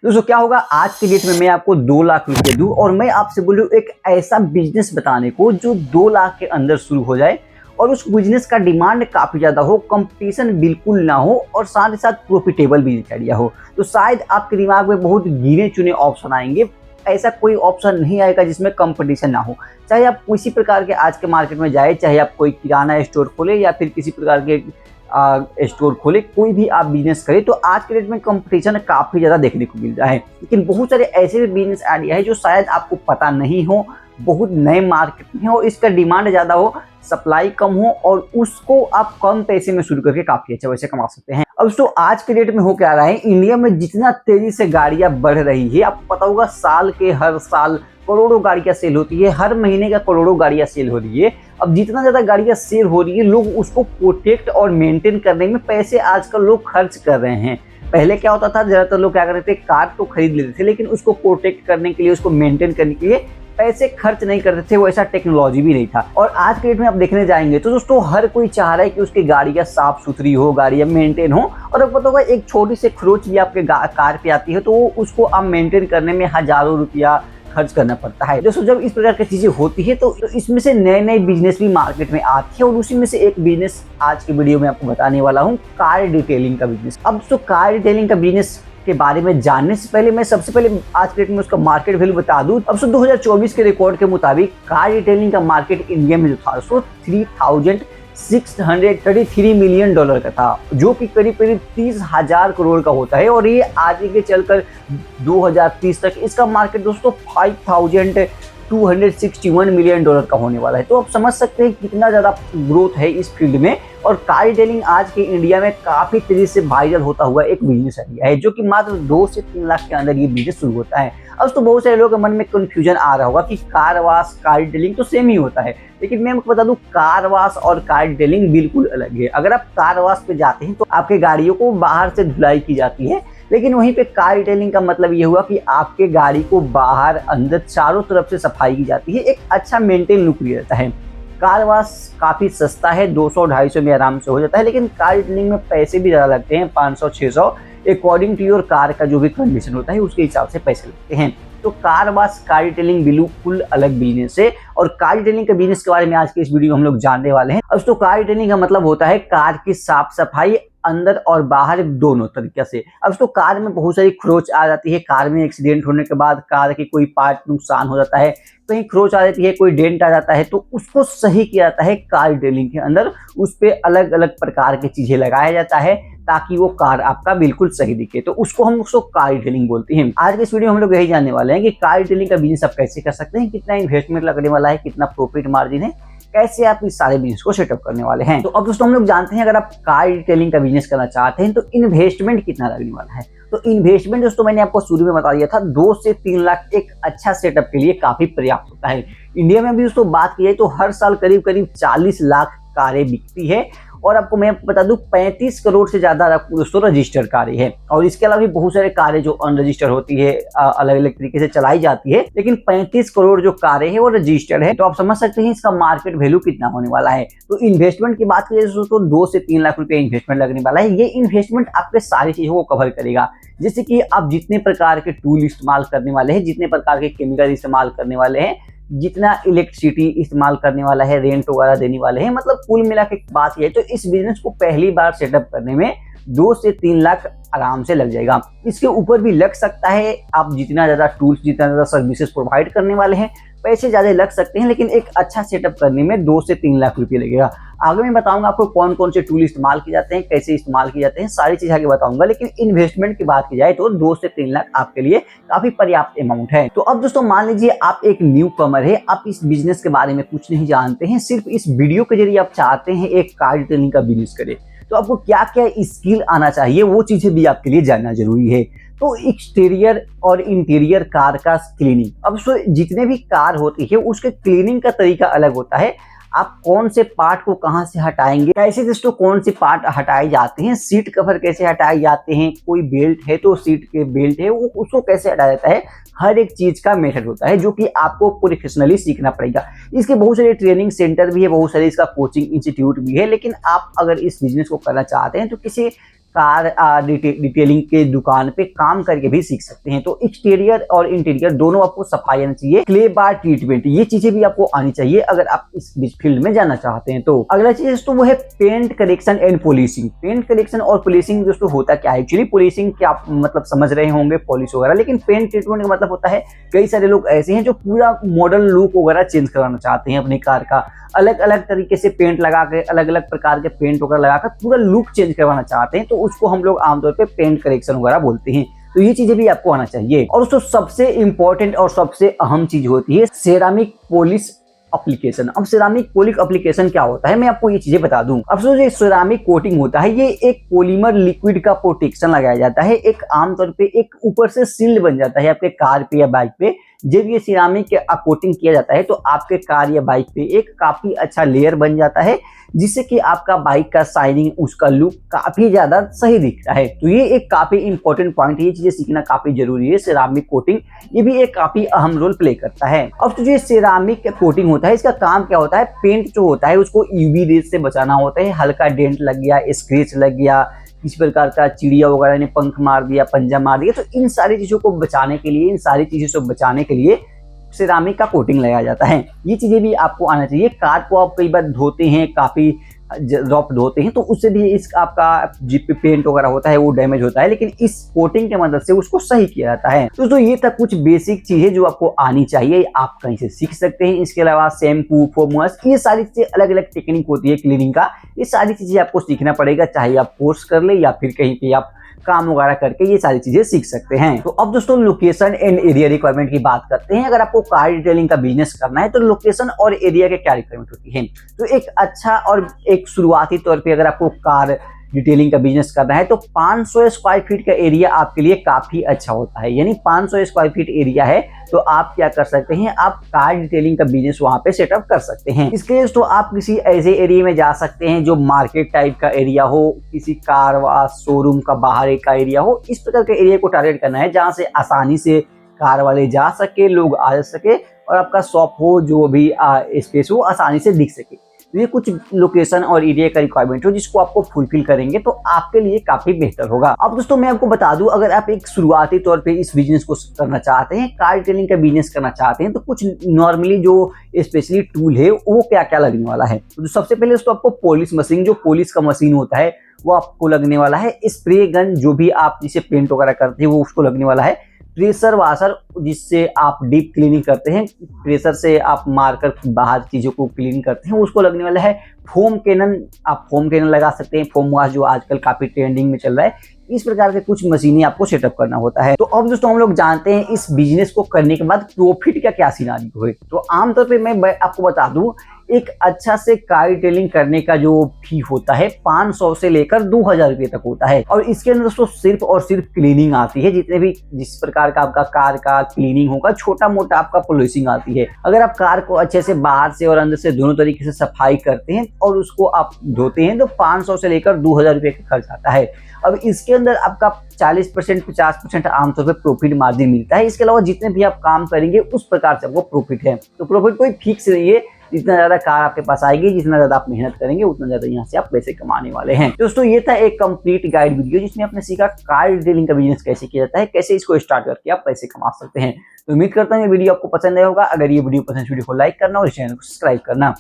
दोस्तों क्या होगा आज के डेट में मैं आपको 2 लाख रुपए दूं और मैं आपसे बोलूं एक ऐसा बिजनेस बताने को जो 2 लाख के अंदर शुरू हो जाए और उस बिजनेस का डिमांड काफी ज्यादा हो, कंपटीशन बिल्कुल ना हो और साथ ही साथ प्रॉफिटेबल बिजनेस आइडिया हो। तो शायद आपके दिमाग में बहुत गिने चुने ऑप्शन आएंगे, ऐसा कोई ऑप्शन नहीं आएगा जिसमें कंपटीशन ना हो। चाहे आप किसी प्रकार के आज के मार्केट में जाए, चाहे आप कोई किराना स्टोर खोले या फिर किसी प्रकार के स्टोर खोले, कोई भी आप बिजनेस करें तो आज के डेट में कंपटीशन काफी ज्यादा देखने को मिल रहा है। लेकिन बहुत सारे ऐसे भी बिजनेस आइडिया है जो शायद आपको पता नहीं हो, बहुत नए मार्केट में हो, इसका डिमांड ज्यादा हो, सप्लाई कम हो और उसको आप कम पैसे में शुरू करके काफी अच्छा पैसे कमा सकते हैं। अब तो आज के डेट में हो क्या रहा है, इंडिया में जितना तेजी से गाड़ियां बढ़ रही है, आपको पता होगा साल के हर साल करोड़ों गाड़ियां सेल होती है, हर महीने का करोड़ों गाड़ियां सेल हो रही है। अब जितना ज्यादा गाड़ियां सेल हो रही है, लोग उसको प्रोटेक्ट और मेंटेन करने में पैसे आजकल लोग खर्च कर रहे हैं। पहले क्या होता था, ज्यादातर लोग क्या करते थे, कार तो खरीद लेते थे लेकिन उसको प्रोटेक्ट करने के लिए, उसको मेंटेन करने के लिए पैसे खर्च नहीं करते थे, वो ऐसा टेक्नोलॉजी भी नहीं था। और आज के डेट में आप देखने जाएंगे तो दोस्तों हर कोई चाह रहा है कि उसकी गाड़ियां साफ सुथरी हो, गाड़ियां मेंटेन हो। और अब पता होगा एक छोटी सी खरोच भी आपके कार पे आती है तो उसको आप मेंटेन करने में हजारों रुपया खर्च करना पड़ता है। दोस्तों जब इस प्रकार की चीजें होती है तो इसमें से नए नए बिजनेस भी मार्केट में आती है और उसी में से एक बिजनेस आज के वीडियो में आपको बताने वाला हूँ, कार डिटेलिंग का बिजनेस। अब तो कार डिटेलिंग का बिजनेस के बारे में जानने से पहले मैं सबसे पहले आज के डेट में उसका मार्केट वैल्यू बता दूं। अब 2024 के रिकॉर्ड के मुताबिक कार डिटेलिंग का मार्केट इंडिया में जो था सो $3,633 मिलियन का था, जो कि करीब करीब 30,000 करोड़ का होता है। और ये आगे के चलकर 2030 तक इसका मार्केट दोस्तों $5,261 मिलियन का होने वाला है। तो आप समझ सकते हैं कितना ज्यादा ग्रोथ है इस फील्ड में। और कार डिटेलिंग आज के इंडिया में काफी तेजी से वायरल होता हुआ एक बिजनेस आइडिया है, जो कि मात्र 2 से 3 लाख के अंदर ये बिजनेस शुरू होता है। अब तो बहुत सारे लोगों के मन में कंफ्यूजन आ रहा होगा कि कार वाश कार डिटेलिंग तो सेम ही होता है, लेकिन मैं आपको बता दूं कार वाश और कार डिटेलिंग बिल्कुल अलग है। अगर आप कार वाश पे जाते हैं तो आपके गाड़ियों को बाहर से धुलाई की जाती है, लेकिन वहीं पे कार डिटेलिंग का मतलब ये हुआ कि आपके गाड़ी को बाहर अंदर चारों तरफ से सफाई की जाती है, एक अच्छा मेंटेन लुक भी रहता है। कार वाश काफी सस्ता है, 200-250 में आराम से हो जाता है, लेकिन कार डिटेलिंग में पैसे भी ज्यादा लगते हैं, 500-600 अकॉर्डिंग टू योर कार का जो भी कंडीशन होता है उसके हिसाब से पैसे लगते हैं। तो कार वाश कार डिटेलिंग बिल्कुल अलग बिजनेस है और कार डिटेलिंग के बिजनेस के बारे में आज के इस वीडियो में हम लोग जानने वाले हैं। अब तो कार डिटेलिंग का मतलब होता है कार की साफ सफाई अंदर और बाहर दोनों तरीके से। अब तो कार में बहुत सारी खरोच आ जाती है, कार में एक्सीडेंट होने के बाद कार की कोई पार्ट नुकसान हो जाता है, कहीं खरोच आ जाती है, कोई डेंट आ जाता है, तो उसको सही किया जाता है कार डिटेलिंग के अंदर। उस पे अलग अलग प्रकार की चीजें लगाया जाता है ताकि वो कार आपका बिल्कुल सही दिखे, तो उसको हम उसको कार डिटेलिंग बोलते हैं। आज के इस वीडियो में हम लोग यही जानने वाले हैं कि कार डिटेलिंग का बिजनेस आप कैसे कर सकते हैं, कितना इन्वेस्टमेंट लगने वाला है, कितना प्रॉफिट मार्जिन है, कैसे आप इस सारे बिजनेस को सेटअप करने वाले हैं। तो अब दोस्तों हम लोग जानते हैं अगर आप कार डिटेलिंग का बिजनेस करना चाहते हैं तो इन्वेस्टमेंट कितना लगने वाला है। तो इन्वेस्टमेंट दोस्तों मैंने आपको शुरू में बता दिया था, 2 से 3 लाख एक अच्छा सेटअप के लिए काफी पर्याप्त होता है। इंडिया में भी दोस्तों बात की जाए तो हर साल करीब करीब 40 लाख कारें बिकती है और आपको मैं बता दूं 35 करोड़ से ज्यादा दोस्तों रजिस्टर्ड कारें हैं। और इसके अलावा भी बहुत सारे कारें जो अनरजिस्टर्ड होती है, अलग अलग तरीके से चलाई जाती है, लेकिन 35 करोड़ जो कारें हैं वो रजिस्टर्ड है। तो आप समझ सकते हैं इसका मार्केट वैल्यू कितना होने वाला है। तो इन्वेस्टमेंट की बात करें दोस्तों 2 से 3 लाख रुपए इन्वेस्टमेंट लगने वाला है। ये इन्वेस्टमेंट आपके सारी चीजों को कवर करेगा, जैसे कि आप जितने प्रकार के टूल इस्तेमाल करने वाले हैं, जितने प्रकार के केमिकल इस्तेमाल करने वाले हैं, जितना इलेक्ट्रिसिटी इस्तेमाल करने वाला है, रेंट वगैरह देने वाले हैं, मतलब कुल मिला के बात यह है तो इस बिजनेस को पहली बार सेटअप करने में 2 से 3 लाख आराम से लग जाएगा। इसके ऊपर भी लग सकता है, आप जितना ज्यादा टूल्स, जितना ज्यादा सर्विसेज प्रोवाइड करने वाले हैं पैसे ज्यादा लग सकते हैं, लेकिन एक अच्छा सेटअप करने में 2 से 3 लाख रुपये लगेगा। आगे मैं बताऊंगा आपको कौन कौन से टूल इस्तेमाल किए जाते हैं, कैसे इस्तेमाल किए जाते हैं, सारी चीज आगे बताऊंगा। लेकिन इन्वेस्टमेंट की बात की जाए तो 2 से 3 लाख आपके लिए काफी पर्याप्त अमाउंट है। तो अब दोस्तों मान लीजिए आप एक न्यू कमर है, आप इस बिजनेस के बारे में कुछ नहीं जानते हैं, सिर्फ इस वीडियो के जरिए आप चाहते हैं एक कार डिटेलिंग का बिजनेस करें, तो आपको क्या क्या स्किल आना चाहिए वो चीजें भी आपके लिए जानना जरूरी है। तो एक्सटीरियर और इंटीरियर कार का क्लीनिंग, अब जितने भी कार होती है उसके क्लीनिंग का तरीका अलग होता है। आप कौन से पार्ट को कहां से हटाएंगे, कैसे दोस्तों कौन से पार्ट हटाए जाते हैं, सीट कवर कैसे हटाए जाते हैं, कोई बेल्ट है तो सीट के बेल्ट है वो उसको कैसे हटाया जाता है, हर एक चीज का मेथड होता है जो कि आपको प्रोफेशनली सीखना पड़ेगा। इसके बहुत सारे ट्रेनिंग सेंटर भी है, बहुत सारे इसका कोचिंग इंस्टीट्यूट भी है। लेकिन आप अगर इस बिजनेस को करना चाहते हैं तो किसी कार डिटेलिंग के दुकान पे काम करके भी सीख सकते हैं। तो एक्सटीरियर और इंटीरियर दोनों आपको सफाई आनी चाहिए। क्ले बार ट्रीटमेंट, ये चीजें भी आपको आनी चाहिए अगर आप इस फील्ड में जाना चाहते हैं। तो अगला चीज दोस्तों वो है paint correction and polishing. Paint correction और पॉलिशिंग दोस्तों होता क्या है? एक्चुअली पॉलिशिंग क्या आप मतलब समझ रहे होंगे, पॉलिश वगैरह, लेकिन पेंट ट्रीटमेंट का मतलब होता है कई सारे लोग ऐसे हैं जो पूरा मॉडल लुक वगैरह चेंज कराना चाहते हैं अपनी कार का, अलग अलग तरीके से पेंट लगा के, अलग अलग प्रकार के पेंट वगैरह लगाकर पूरा लुक चेंज करवाना चाहते हैं, तो उसको हम लोग आमतौर पे पेंट करेक्शन वगैरह बोलते हैं। तो ये चीजें भी आपको आना चाहिए। और दोस्तों सबसे इंपॉर्टेंट और सबसे अहम चीज होती है सेरामिक पॉलिश एप्लीकेशन। अब सेरामिक पॉलिश एप्लीकेशन क्या होता है, मैं आपको ये चीजें बता दूं। अब जो सेरामिक कोटिंग होता है, ये एक पॉलीमर लिक्विड का प्रोटेक्शन लगाया जाता है। एक आमतौर पे एक ऊपर से सील्ड बन जाता है आपके कार पे या बाइक पे। जब ये सिरामिक कोटिंग किया जाता है तो आपके कार या बाइक पे एक काफी अच्छा लेयर बन जाता है, जिससे कि आपका बाइक का शाइनिंग, उसका लुक काफी ज्यादा सही दिखता है। तो ये एक काफी इंपॉर्टेंट पॉइंट है, ये चीजें सीखना काफी जरूरी है। सेरामिक कोटिंग ये भी एक काफी अहम रोल प्ले करता है। अब तो जो सेरामिक कोटिंग होता है, इसका काम क्या होता है? पेंट जो होता है उसको यूवी रेज से बचाना होता है। हल्का डेंट लग गया, स्क्रैच लग गया, किसी प्रकार का चिड़िया वगैरह ने पंख मार दिया, पंजा मार दिया, तो इन सारी चीजों को बचाने के लिए, इन सारी चीजों से बचाने के लिए सिरामिक का कोटिंग लगाया जाता है। ये चीजें भी आपको आना चाहिए। कार को आप कई बार धोते हैं, काफी रफ धोते हैं, तो उससे भी इस आपका जिप पे पेंट वगैरह होता है वो डैमेज होता है, लेकिन इस कोटिंग की मदद से उसको सही किया जाता है। दोस्तों ये तक कुछ बेसिक चीजें जो आपको आनी चाहिए, आप कहीं से सीख सकते हैं। इसके अलावा शैम्पू, फोम वॉश, ये सारी चीजें अलग अलग टेक्निक होती है क्लीनिंग का, ये सारी चीजें आपको सीखना पड़ेगा, चाहे आप कोर्स कर ले या फिर कहीं पे आप काम वगैरह करके ये सारी चीजें सीख सकते हैं। तो अब दोस्तों लोकेशन एंड एरिया रिक्वायरमेंट की बात करते हैं। अगर आपको कार डिटेलिंग का बिजनेस करना है तो लोकेशन और एरिया के क्या रिक्वायरमेंट होती है? तो एक अच्छा और एक शुरुआती तौर पे अगर आपको कार डिटेलिंग का बिजनेस करना है तो 500 स्क्वायर फीट का एरिया आपके लिए काफी अच्छा होता है। यानी 500 स्क्वायर फीट एरिया है तो आप क्या कर सकते हैं, आप कार डिटेलिंग का बिजनेस वहां पे सेटअप कर सकते हैं। इसके लिए तो आप किसी ऐसे एरिया में जा सकते हैं जो मार्केट टाइप का एरिया हो, किसी कार व शोरूम का बाहर का एरिया हो। इस प्रकार के एरिया को टारगेट करना है जहां से आसानी से कार वाले जा सके, लोग आ सके और आपका शॉप हो, जो भी स्पेस हो, आसानी से दिख सके। तो ये कुछ लोकेशन और एरिया का रिक्वायरमेंट हो जिसको आपको फुलफिल करेंगे तो आपके लिए काफी बेहतर होगा। अब दोस्तों मैं आपको बता दूं, अगर आप एक शुरुआती तौर पे इस बिजनेस को करना चाहते हैं, कार डिटेलिंग का बिजनेस करना चाहते हैं, तो कुछ नॉर्मली जो स्पेशली टूल है वो क्या क्या लगने वाला है। तो सबसे पहले दोस्तों आपको पॉलिश मशीन, जो पॉलिश का मशीन होता है वो आपको लगने वाला है। स्प्रे गन, जो भी आप जिसे पेंट वगैरह करते हैं वो उसको लगने वाला है। प्रेशर वाशर, जिससे आप डीप क्लीनिंग करते हैं, प्रेशर से आप मारकर बाहर चीजों को क्लीन करते हैं, उसको लगने वाला है। फोम कैनन, आप फोम कैनन लगा सकते हैं, फोम वॉश जो आजकल काफी ट्रेंडिंग में चल रहा है। इस प्रकार के कुछ मशीनें आपको सेटअप करना होता है। तो अब दोस्तों हम लोग जानते हैं इस बिजनेस को करने के बाद प्रॉफिट का क्या सिनारियो है। तो आमतौर पे मैं आपको बता दूं, एक अच्छा से कार डिटेलिंग करने का जो फी होता है 500 से लेकर 2000 रुपये तक होता है। और इसके अंदर दोस्तों सिर्फ और सिर्फ क्लीनिंग आती है, जितने भी जिस प्रकार का आपका कार का क्लीनिंग होगा, छोटा मोटा आपका पॉलिशिंग आती है। अगर आप कार को अच्छे से बाहर से और अंदर से दोनों तरीके से सफाई करते हैं और उसको आप धोते हैं तो 500 से लेकर 2000 रुपये का खर्च आता है। अब इसके अंदर आपका 40% 50% आमतौर पर प्रॉफिट मार्जिन मिलता है। इसके अलावा जितने भी आप काम करेंगे उस प्रकार से आपको प्रॉफिट है। तो प्रॉफिट कोई फिक्स नहीं है, जितना ज्यादा कार आपके पास आएगी, जितना ज्यादा आप मेहनत करेंगे, उतना ज्यादा यहाँ से आप पैसे कमाने वाले हैं। दोस्तों ये था एक कंप्लीट गाइड वीडियो जिसमें आपने सीखा कार डिटेलिंग का बिजनेस कैसे किया जाता है, कैसे इसको स्टार्ट करके आप पैसे कमा सकते हैं। तो उम्मीद करता हूँ ये वीडियो आपको पसंद आया होगा। अगर ये वीडियो पसंद है, वीडियो को लाइक करना और चैनल को सब्सक्राइब करना।